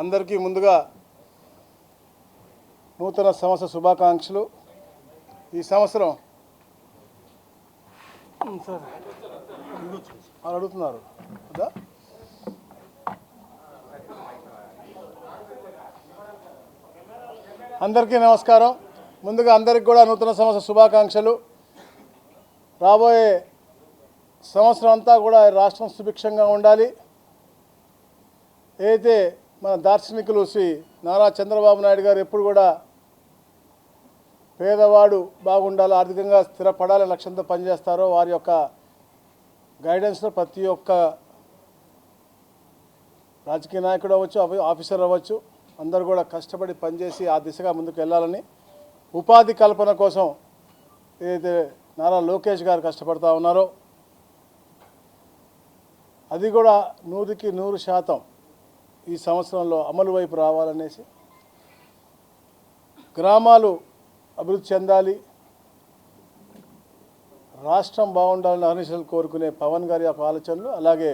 అందరికీ ముందుగా నూతన సంవత్సర శుభాకాంక్షలు. ఈ సంవత్సరం సార్ వాళ్ళు అడుగుతున్నారు కదా. అందరికీ నమస్కారం. ముందుగా అందరికి కూడా నూతన సంవత్సర శుభాకాంక్షలు. రాబోయే సంవత్సరం అంతా కూడా రాష్ట్రం సుభిక్షంగా ఉండాలి. ఏదైతే మన దార్శనికులు శ్రీ నారా చంద్రబాబు నాయుడు గారు ఎప్పుడు కూడా పేదవాడు బాగుండాలి, ఆర్థికంగా స్థిరపడాలి లక్ష్యంతో పనిచేస్తారో వారి యొక్క గైడెన్స్లో ప్రతి ఒక్క రాజకీయ నాయకుడు అవ్వచ్చు, ఆఫీసర్ అవ్వచ్చు, అందరూ కూడా కష్టపడి పనిచేసి ఆ దిశగా ముందుకు వెళ్ళాలని, ఉపాధి కల్పన కోసం ఏదైతే నారా లోకేష్ గారు కష్టపడుతూ ఉన్నారో అది కూడా 100కి 100% ఈ సంవత్సరంలో అమలు వైపు రావాలనేసి, గ్రామాలు అభివృద్ధి చెందాలి, రాష్ట్రం బాగుండాలని అహర్నిశలు కోరుకునే పవన్ గారి యొక్క ఆలోచనలు, అలాగే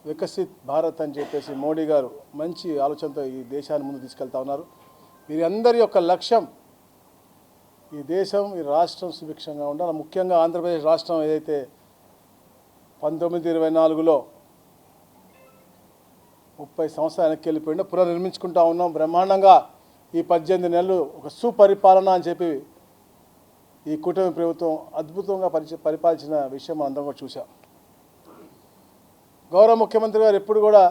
వికసిత్ భారత్ అని చెప్పేసి మోడీ గారు మంచి ఆలోచనతో ఈ దేశాన్ని ముందు తీసుకెళ్తా ఉన్నారు. వీరందరి యొక్క లక్ష్యం ఈ దేశం, ఈ రాష్ట్రం సుభిక్షంగా ఉండాలి. ముఖ్యంగా ఆంధ్రప్రదేశ్ రాష్ట్రం ఏదైతే 1924లో 30 సంవత్సరాలు వెనక్కి వెళ్ళిపోయిందో పునర్నిర్మించుకుంటా ఉన్నాం. బ్రహ్మాండంగా ఈ 18 నెలలు ఒక సుపరిపాలన అని చెప్పి ఈ కూటమి ప్రభుత్వం అద్భుతంగా పరిపాలించిన విషయం మనం అందరం కూడా చూసాం. గౌరవ ముఖ్యమంత్రి గారు ఎప్పుడు కూడా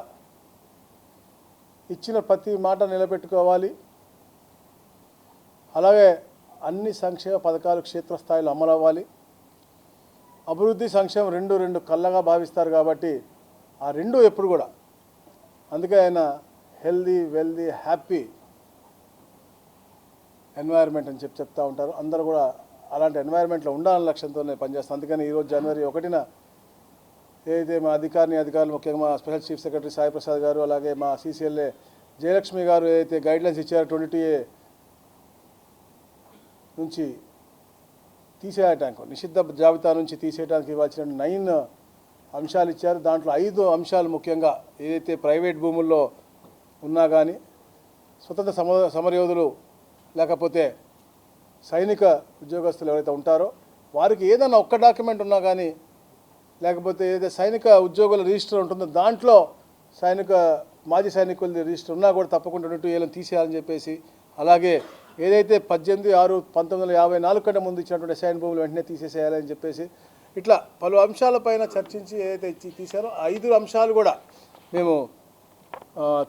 ఇచ్చిన ప్రతి మాట నిలబెట్టుకోవాలి, అలాగే అన్ని సంక్షేమ పథకాలు క్షేత్రస్థాయిలో అమలు అవ్వాలి. అభివృద్ధి సంక్షేమం రెండు కళ్ళగా భావిస్తారు కాబట్టి ఆ రెండు ఎప్పుడు కూడా, అందుకే ఆయన హెల్దీ వెల్దీ హ్యాపీ ఎన్వైర్న్మెంట్ అని చెప్తూ ఉంటారు. అందరూ కూడా అలాంటి ఎన్వైర్న్మెంట్లో ఉండాలని లక్ష్యంతోనే పనిచేస్తాం. అందుకని ఈరోజు జనవరి 1న ఏదైతే మా అధికారులు ముఖ్యంగా మా special chief secretary Sai Prasad గారు, అలాగే మా CCLA జయలక్ష్మి గారు ఏదైతే గైడ్లైన్స్ ఇచ్చారో 22A నుంచి తీసేయటానికి, నిషిద్ధ జాబితా నుంచి తీసేయడానికి ఇవ్వాల్సిన 9 అంశాలు ఇచ్చారు. దాంట్లో 5 అంశాలు ముఖ్యంగా ఏదైతే ప్రైవేట్ భూముల్లో ఉన్నా కానీ, స్వతంత్ర సమరయోధులు లేకపోతే సైనిక ఉద్యోగస్తులు ఎవరైతే ఉంటారో వారికి ఏదైనా ఒక్క డాక్యుమెంట్ ఉన్నా కానీ, లేకపోతే ఏదైతే సైనిక ఉద్యోగుల రిజిస్టర్ ఉంటుందో దాంట్లో మాజీ సైనికులది రిజిస్టర్ ఉన్నా కూడా తప్పకుండా 22A తీసేయాలని చెప్పేసి, అలాగే ఏదైతే 18/6/1954 కంటే ముందు ఇచ్చినటువంటి అసైన్ భూములు వెంటనే తీసేసేయాలని చెప్పేసి, ఇట్లా పలు అంశాలపైన చర్చించి ఏదైతే తీశారో 5 అంశాలు కూడా మేము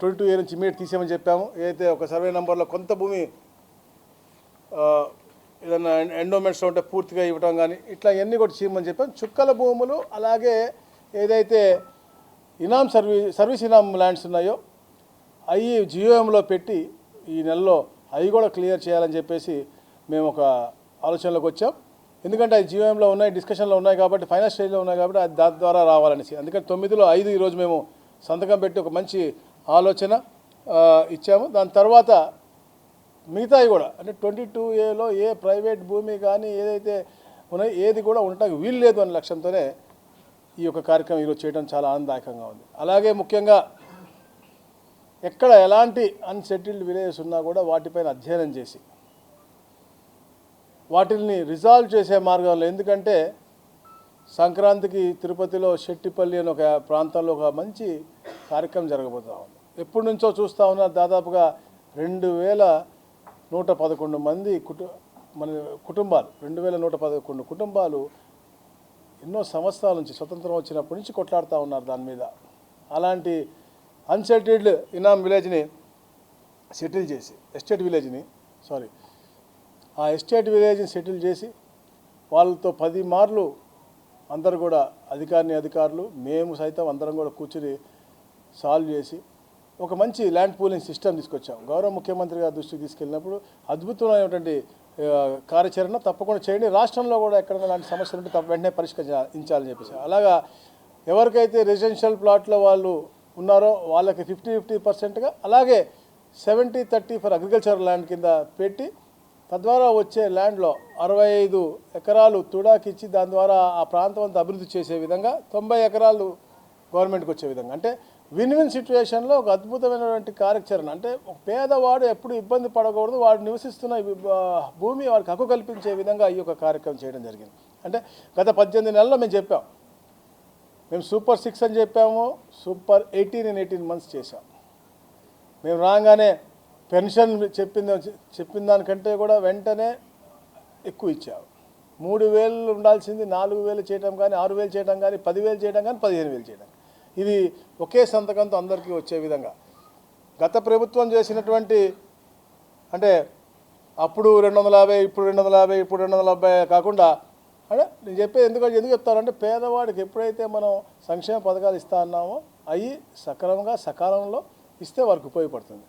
22A నుంచి ఇమీడియట్ తీసేయమని చెప్పాము. ఏదైతే ఒక సర్వే నెంబర్లో కొంత భూమి ఏదైనా ఎండోమెంట్స్లో ఉంటే పూర్తిగా ఇవ్వడం కానీ ఇట్లా ఇవన్నీ కూడా చేయమని చెప్పాం. చుక్కల భూములు, అలాగే ఏదైతే సర్వీస్ ఇనామ్ ల్యాండ్స్ ఉన్నాయో అవి GOMలో పెట్టి ఈ నెలలో అవి కూడా క్లియర్ చేయాలని చెప్పేసి మేము ఒక ఆలోచనలోకి వచ్చాం. ఎందుకంటే అవి GOMలో ఉన్నాయి, డిస్కషన్లో ఉన్నాయి కాబట్టి, ఫైనల్ స్టేజ్లో ఉన్నాయి కాబట్టి అది దాని ద్వారా రావాలనేసి. అందుకని 9లో 5 ఈరోజు మేము సంతకం పెట్టి ఒక మంచి ఆలోచన ఇచ్చాము. దాని తర్వాత మిగతాయి కూడా అంటే 22Aలో ఏ ప్రైవేట్ భూమి కానీ ఏదైతే ఉన్నాయో ఏది కూడా ఉండటానికి వీలు లేదు అనే లక్ష్యంతోనే ఈ యొక్క కార్యక్రమం ఈరోజు చేయడం చాలా ఆనందదాయకంగా ఉంది. అలాగే ముఖ్యంగా ఎక్కడ ఎలాంటి అన్సెటిల్డ్ విలేజెస్ ఉన్నా కూడా వాటిపైన అధ్యయనం చేసి వాటిని రిజాల్వ్ చేసే మార్గంలో, ఎందుకంటే సంక్రాంతికి తిరుపతిలో శెట్టిపల్లి అని ఒక ప్రాంతంలో ఒక మంచి కార్యక్రమం జరగబోతూ ఉంది. ఎప్పటి నుంచో చూస్తూ ఉన్నారు. దాదాపుగా 2111 మంది మన కుటుంబాలు, 2111 కుటుంబాలు ఎన్నో సంవత్సరాల నుంచి, స్వతంత్రం వచ్చినప్పటి నుంచి కొట్లాడుతూ ఉన్నారు దాని మీద. అలాంటి అన్సెటిల్డ్ ఇనామ్ విలేజ్ని సెటిల్ చేసి, ఎస్టేట్ విలేజ్ని సెటిల్ చేసి వాళ్ళతో 10 మార్లు అందరూ కూడా అధికారులు మేము సైతం అందరం కూడా కూర్చుని సాల్వ్ చేసి ఒక మంచి ల్యాండ్ పూలింగ్ సిస్టమ్ తీసుకొచ్చాం. గౌరవ ముఖ్యమంత్రి గారి దృష్టికి తీసుకెళ్ళినప్పుడు అద్భుతమైనటువంటి కార్యాచరణ తప్పకుండా చేయండి, రాష్ట్రంలో కూడా ఎక్కడైనా అలాంటి సమస్యలు ఉంటే వెంటనే పరిష్కరించాలని చెప్పేసి, అలాగా ఎవరికైతే రెసిడెన్షియల్ ప్లాట్లో వాళ్ళు ఉన్నారో వాళ్ళకి 50-50%గా, అలాగే 70-30 ఫర్ అగ్రికల్చర్ ల్యాండ్ కింద పెట్టి తద్వారా వచ్చే ల్యాండ్లో 65 ఎకరాలు తుడాకిచ్చి దాని ద్వారా ఆ ప్రాంతం అంతా అభివృద్ధి చేసే విధంగా 90 ఎకరాలు గవర్నమెంట్కి వచ్చే విధంగా, అంటే విన్ విన్ సిచ్యువేషన్లో ఒక అద్భుతమైనటువంటి కార్యాచరణ. అంటే ఒక పేదవాడు ఎప్పుడు ఇబ్బంది పడకూడదు, వాడు నివసిస్తున్న భూమి వాడికి హక్కు కల్పించే విధంగా ఈ యొక్క కార్యక్రమం చేయడం జరిగింది. అంటే గత 18 నెలల్లో మేము చెప్పాం, మేము సూపర్ 6 అని చెప్పాము, సూపర్ 18 in 18 months చేశాం. మేము రాగానే పెన్షన్ చెప్పిన దానికంటే కూడా వెంటనే ఎక్కువ ఇచ్చాము. 3,000 ఉండాల్సింది 4,000 చేయడం కానీ, 6,000 చేయడం కానీ, 10,000 చేయడం కానీ, 15,000 చేయడం. ఇది ఒకే సంతకంతో అందరికీ వచ్చే విధంగా గత ప్రభుత్వం చేసినటువంటి, అంటే అప్పుడు 250, ఇప్పుడు 250, ఇప్పుడు 270 కాకుండా, అంటే నేను చెప్పేది ఎందుకు చెప్తానంటే, పేదవాడికి ఎప్పుడైతే మనం సంక్షేమ పథకాలు ఇస్తా అన్నామో అవి సక్రమంగా సకాలంలో ఇస్తే వారికి ఉపయోగపడుతుంది.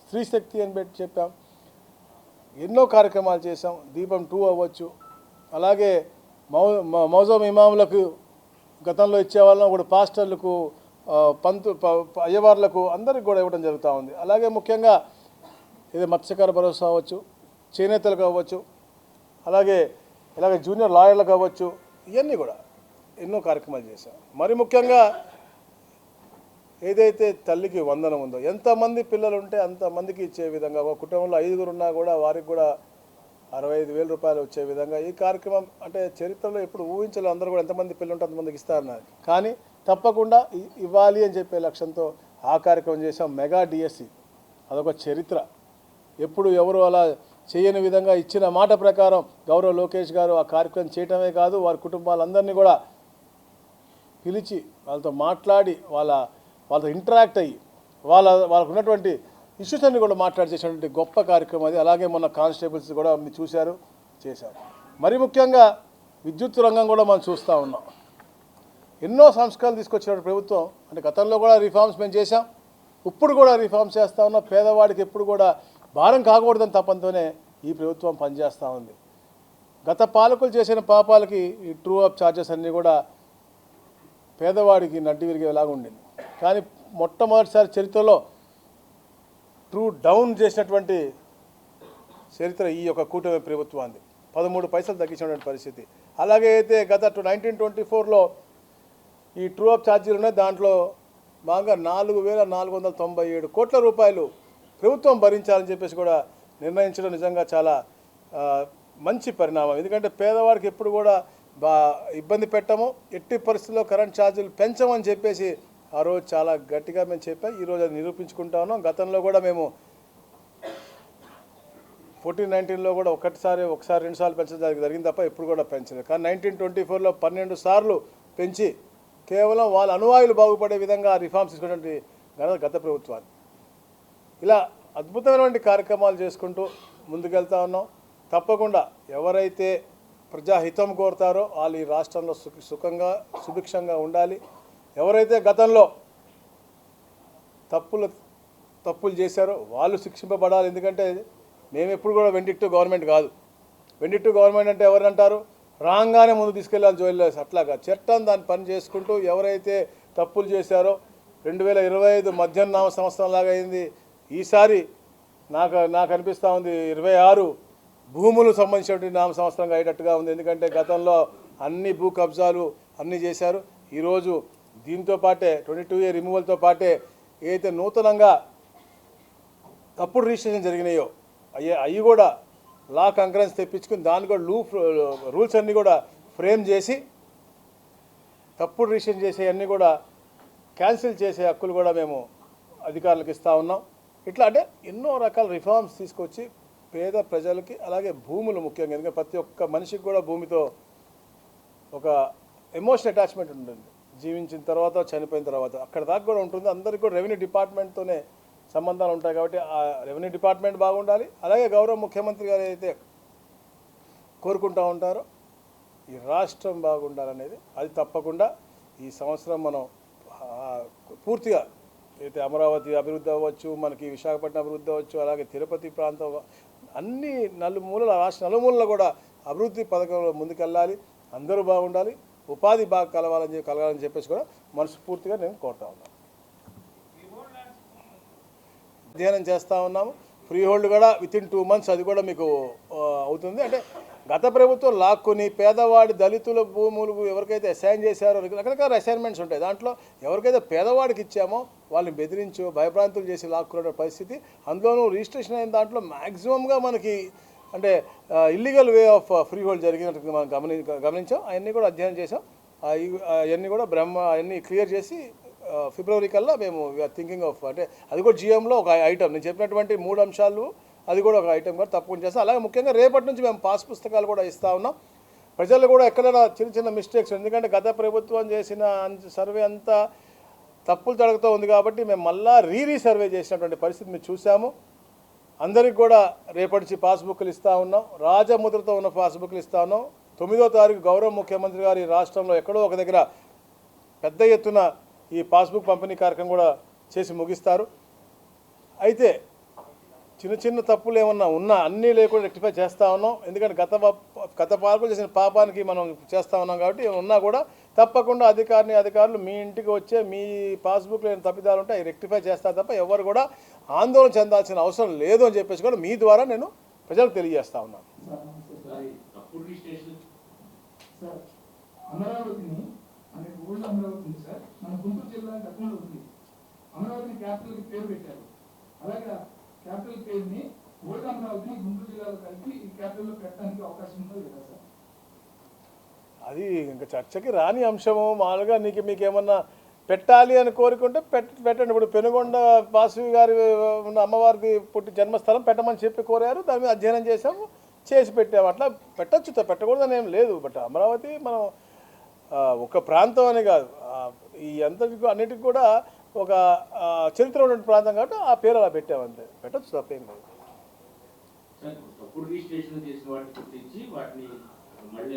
స్త్రీ శక్తి అని పెట్టి చెప్పాం, ఎన్నో కార్యక్రమాలు చేసాం. దీపం 2 అవ్వచ్చు, అలాగే మౌజం ఇమాములకు గతంలో ఇచ్చేవాళ్ళం కూడా, పాస్టర్లకు, అయ్యవార్లకు అందరికి కూడా ఇవ్వడం జరుగుతూ ఉంది. అలాగే ముఖ్యంగా ఇది మత్స్యకార భరోసా అవ్వచ్చు, చేనేతలకు అవ్వచ్చు, అలాగే జూనియర్ లాయర్లకు అవ్వచ్చు, ఇవన్నీ కూడా ఎన్నో కార్యక్రమాలు చేశాం. మరి ముఖ్యంగా ఏదైతే తల్లికి వందనం ఉందో, ఎంతమంది పిల్లలు ఉంటే అంతమందికి ఇచ్చే విధంగా, ఒక కుటుంబంలో 5 ఉన్నా కూడా వారికి కూడా 65,000 రూపాయలు వచ్చే విధంగా ఈ కార్యక్రమం, అంటే చరిత్రలో ఎప్పుడు ఊహించలేదు. అందరూ కూడా ఎంతమంది పిల్లలు ఉంటే అంతమందికి ఇస్తారన్నారు, కానీ తప్పకుండా ఇవ్వాలి అని చెప్పే లక్ష్యంతో ఆ కార్యక్రమం చేసాం. మెగా డిఎస్సి అదొక చరిత్ర. ఎప్పుడు ఎవరు అలా చేయని విధంగా ఇచ్చిన మాట ప్రకారం గౌరవ లోకేష్ గారు ఆ కార్యక్రమం చేయటమే కాదు, వారి కుటుంబాలందరినీ కూడా పిలిచి వాళ్ళతో మాట్లాడి వాళ్ళతో ఇంటరాక్ట్ అయ్యి వాళ్ళకు ఉన్నటువంటి ఇష్యూస్ అన్ని కూడా మాట్లాడి చేసినటువంటి గొప్ప కార్యక్రమం అది. అలాగే మొన్న కానిస్టేబుల్స్ కూడా మీరు చూశారు, చేశారు. మరి ముఖ్యంగా విద్యుత్ రంగం కూడా మనం చూస్తూ ఉన్నాం. ఎన్నో సంస్కరణలు తీసుకొచ్చిన ప్రభుత్వం, అంటే గతంలో కూడా రిఫార్మ్స్ మేము చేశాం, ఇప్పుడు కూడా రిఫార్మ్స్ చేస్తూ ఉన్నాం. పేదవాడికి ఎప్పుడు కూడా భారం కాకూడదని తపంతోనే ఈ ప్రభుత్వం పనిచేస్తూ ఉంది. గత పాలకులు చేసిన పాపాలకి ఈ ట్రూ అప్ ఛార్జెస్ అన్నీ కూడా పేదవాడికి నడ్డి విరిగేలాగా ఉండింది. కానీ మొట్టమొదటిసారి చరిత్రలో ట్రూ డౌన్ చేసినటువంటి చరిత్ర ఈ యొక్క కూటమి ప్రభుత్వాన్ని, 13 పైసలు తగ్గించినటువంటి పరిస్థితి. అలాగే అయితే గత 1924లో ఈ ట్రూ అప్ ఛార్జీలు ఉన్నాయి, దాంట్లో బాగా 4,497 కోట్ల రూపాయలు ప్రభుత్వం భరించాలని చెప్పేసి కూడా నిర్ణయించడం నిజంగా చాలా మంచి పరిణామం. ఎందుకంటే పేదవాడికి ఎప్పుడు కూడా ఇబ్బంది పెట్టము, ఎట్టి పరిస్థితుల్లో కరెంట్ ఛార్జీలు పెంచమని చెప్పేసి ఆ రోజు చాలా గట్టిగా మేము చెప్పాం. ఈరోజు అది నిరూపించుకుంటా ఉన్నాం. గతంలో కూడా మేము 14-19లో కూడా ఒకసారి 2 సార్లు పెంచడం జరిగింది తప్ప ఎప్పుడు కూడా పెంచలేదు. కానీ 1924లో 12 సార్లు పెంచి కేవలం వాళ్ళ అనువాయులు బాగుపడే విధంగా రిఫార్మ్స్ తీసుకున్నటువంటి గత ప్రభుత్వాన్ని. ఇలా అద్భుతమైనటువంటి కార్యక్రమాలు చేసుకుంటూ ముందుకెళ్తా ఉన్నాం. తప్పకుండా ఎవరైతే ప్రజాహితం కోరుతారో వాళ్ళు ఈ రాష్ట్రంలో సుఖంగా సుభిక్షంగా ఉండాలి. ఎవరైతే గతంలో తప్పులు చేశారో వాళ్ళు శిక్షింపబడాలి. ఎందుకంటే మేము ఎప్పుడు కూడా వెండిక్టివ్ గవర్నమెంట్ కాదు. వెండిక్టివ్ గవర్నమెంట్ అంటే ఎవరంటారు, రాగానే ముందు తీసుకెళ్ళాలి జైల్లో, అట్లాగా చట్టం దాన్ని పని చేసుకుంటూ ఎవరైతే తప్పులు చేశారో 2025 మధ్యాహ్న సంవత్సరం లాగా అయింది. ఈసారి నాకు అనిపిస్తూ ఉంది 26 భూములు సంబంధించినటువంటి నామ సంవత్సరంగా అయ్యేటట్టుగా ఉంది. ఎందుకంటే గతంలో అన్ని భూ కబ్జాలు అన్నీ చేశారు. ఈరోజు దీంతో పాటే 22A రిమూవల్తో పాటే ఏదైతే నూతనంగా తప్పుడు రిజిస్ట్రేషన్ జరిగినాయో అవి కూడా లా కంకరెన్స్ తెప్పించుకుని దాన్ని కూడా రూల్స్ అన్నీ కూడా ఫ్రేమ్ చేసి తప్పుడు రిజిస్ట్రేషన్ చేసే అన్నీ కూడా క్యాన్సిల్ చేసే హక్కులు కూడా మేము అధికారులకు ఇస్తూ ఉన్నాం. ఇట్లా అంటే ఎన్నో రకాల రిఫార్మ్స్ తీసుకొచ్చి పేద ప్రజలకి, అలాగే భూములు ముఖ్యంగా, ఎందుకంటే ప్రతి ఒక్క మనిషికి కూడా భూమితో ఒక ఎమోషనల్ అటాచ్మెంట్ ఉంటుంది. జీవించిన తర్వాత, చనిపోయిన తర్వాత అక్కడ దాకా కూడా ఉంటుంది. అందరికీ కూడా రెవెన్యూ డిపార్ట్మెంట్తోనే సంబంధాలు ఉంటాయి. కాబట్టి ఆ రెవెన్యూ డిపార్ట్మెంట్ బాగుండాలి. అలాగే గౌరవ ముఖ్యమంత్రి గారు అయితే కోరుకుంటూ ఉంటారో ఈ రాష్ట్రం బాగుండాలనేది, అది తప్పకుండా ఈ సంవత్సరం మనం పూర్తిగా అయితే అమరావతి అభివృద్ధి అవ్వచ్చు, మనకి విశాఖపట్నం అభివృద్ధి అవ్వచ్చు, అలాగే తిరుపతి ప్రాంతం అన్ని నలుమూలల రాష్ట్ర నలుమూలలో కూడా అభివృద్ధి పథకంలో ముందుకెళ్ళాలి. అందరూ బాగుండాలి, ఉపాధి బాగా కలగాలని చెప్పేసి కూడా మనస్ఫూర్తిగా నేను కోరుతా ఉన్నాను. అధ్యయనం చేస్తూ ఉన్నాము. ఫ్రీ హోల్డ్ కూడా వితిన్ 2 months అది కూడా మీకు అవుతుంది. అంటే గత ప్రభుత్వం లాక్కొని పేదవాడి దళితుల భూములు ఎవరికైతే అసైన్ చేశారో రకరకాల అసైన్మెంట్స్ ఉంటాయి. దాంట్లో ఎవరికైతే పేదవాడికి ఇచ్చామో వాళ్ళని బెదిరించో భయభ్రాంతులు చేసి లాక్కునే పరిస్థితి. అందులోనూ రిజిస్ట్రేషన్ అయిన దాంట్లో మ్యాక్సిమంగా మనకి అంటే illegal way of free hold జరిగినట్టు మనం గమనించాం. అవన్నీ కూడా అధ్యయనం చేసాం. అవన్నీ కూడా అవన్నీ క్లియర్ చేసి ఫిబ్రవరి కల్లా మేము వీఆర్ థింకింగ్ ఆఫ్ అంటే అది కూడా జిఎంలో ఒక ఐటమ్ నేను చెప్పినటువంటి 3 అంశాలు అది కూడా ఒక ఐటమ్ కూడా తప్పకుండా చేస్తాం. అలాగే ముఖ్యంగా రేపటి నుంచి మేము పాస్ పుస్తకాలు కూడా ఇస్తూ ఉన్నాం. ప్రజలు కూడా ఎక్కడైనా చిన్న చిన్న మిస్టేక్స్ ఎందుకంటే గత ప్రభుత్వం చేసిన సర్వే అంతా తప్పులు జరుగుతూ ఉంది కాబట్టి మేము మళ్ళా రీసర్వే చేసినటువంటి పరిస్థితి మేము చూసాము. అందరికి కూడా రేపటి నుంచి పాస్బుక్లు ఇస్తూ ఉన్నాం. రాజముద్రతో ఉన్న పాస్బుక్లు ఇస్తూ ఉన్నాం. 9వ తారీఖు గౌరవ ముఖ్యమంత్రి గారు ఈ రాష్ట్రంలో ఎక్కడో ఒక దగ్గర పెద్ద ఎత్తున ఈ పాస్బుక్ పంపిణీ కార్యక్రమం కూడా చేసి ముగిస్తారు. అయితే చిన్న చిన్న తప్పులు ఏమన్నా ఉన్నా అన్నీ లేకుండా రెక్టిఫై చేస్తూ ఉన్నాం. ఎందుకంటే గత పాలకులు చేసిన పాపానికి మనం చేస్తూ ఉన్నాం కాబట్టి ఉన్నా కూడా తప్పకుండా అధికారులు మీ ఇంటికి వచ్చే మీ పాస్బుక్లో ఏమైనా తప్పిదాలు ఉంటే అవి రెక్టిఫై చేస్తారు తప్ప ఎవరు కూడా ఆందోళన చెందాల్సిన అవసరం లేదు అని చెప్పేసి కూడా మీ ద్వారా నేను ప్రజలకు తెలియజేస్తా ఉన్నాను. అమరావతి సార్ మన గుంటూరు జిల్లా గతంలో ఉంది. అమరావతిని క్యాపిటల్ పేరు పెట్టారు. అలాగే క్యాపిటల్ పేరుని ఓల్డ్ అమరావతిని గుంటూరు జిల్లాలో కలిపి ఈ క్యాపిటల్లో పెట్టడానికి అవకాశం ఉందో లేదా సార్? అది ఇంకా చర్చకి రాని అంశము. మామూలుగా మీకేమన్నా పెట్టాలి అని కోరుకుంటే పెట్టండి. ఇప్పుడు పెనుగొండ వాసవి గారి అమ్మవారికి పుట్టి జన్మస్థలం పెట్టమని చెప్పి కోరారు. దాని మీద అధ్యయనం చేసాము, చేసి పెట్టాము. అట్లా పెట్టచ్చు, పెట్టకూడదని ఏం లేదు. బట్ అమరావతి మనం ఒక ప్రాంతం అని కాదు, ఈ అన్నిటికి కూడా ఒక చరిత్ర ఉన్న ప్రాంతం కాబట్టి ఆ పేరు అలా పెట్టామంతే. పెట్టచ్చు, తప్పేం లేదు. తప్పుడు రిజిస్ట్రేషన్ చేసిన వాటిని గుర్తించి వాటిని మళ్ళీ